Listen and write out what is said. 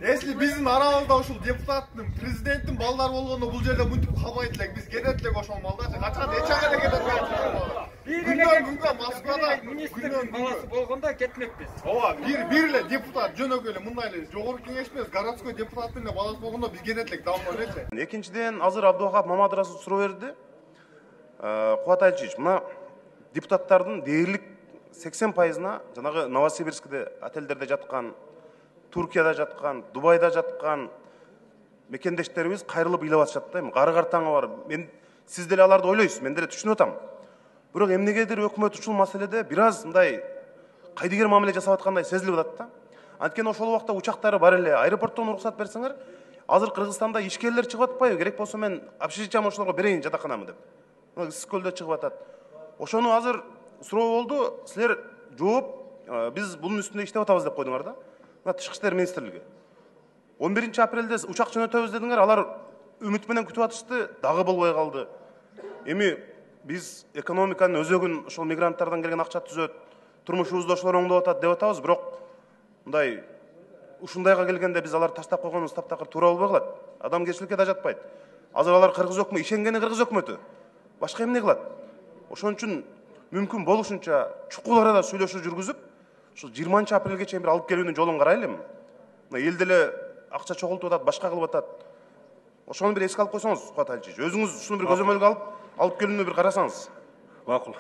Если биздин арабызда ушул депутаттын, президенттин балдары болгондо бул жерде мынтип калбайт элек, биз кетет элек ошол малдачы. Качан эчеге эле кетет элек. Күндөн Москвада министрдин баласы болгондо кетмекпиз. Ооба, бир эле депутат жөнөкөй эле мындай эле жогорку кеңеш эмес, городской депутаттын эле баласы болгондо биз кетет элек давно элечи. Экинчиден, азыр Абдувахап Мамадрасов суроо берди. Кубат Айчич, мына депутаттардын дээрлик 80%-на жанагы Новосибирскте отелдерде жаткан, Туркияда жаткан, Дубайда жаткан мекендештерибиз кайрылып ыйлап атышат да. Кары картаңы бар. Мен сиз деле аларды ойлойсуз, мен деле түшүнүп атам. Бирок эмнегедир өкмөт ушул маселеде бир аз мындай кайдыгер мамиле жасап аткандай сезилип атат да. Анткени ошол убакта учактары бар эле, аэропорттон уруксат берсеңер, азыр Кыргызстанда ишкерлер чыгып атпайбы? Керек болсо мен общежитиям ошолорго берейин жатаканамы деп. Ысык көлдө чыгып атат. Ошону азыр суроо болду, силер жооп, биз бунун үстүндө иштеп атабыз деп койдуңар да. Мына Тышкы иштер министрлиги. 11-апрелде учак жөнөтөбүз дедиңер, алар үмүт менен күтүп атышты, дагы болбой калды. Эми биз экономиканын өзөгүн ошол мигранттардан келген акча түзөт, турмушубузду ошолор оңдоп атат деп атабыз, бирок мындай ушундайга келгенде биз аларды таштап койгонубуз таптакыр туура болбой калат. Адамгерчиликке да жатпайт. Азыр алар кыргыз өкмөтү, ишенгени кыргыз өкмөтү. Башка эмне кылат? Ошон үчүн мүмкүн болушунча чукул арада сүйлөшүү жүргүзүп, ушул 20-апрелге чейин бир алып келүүнүн жолун карайлы. Мына эл деле акча чогултуп атат, башка кылып атат. Ошону бир эске алып койсоңуз, Кубат Айчич, өзүңүз ушуну бир көзөмөлгө алып келүүнү бир карасаңыз. Макул.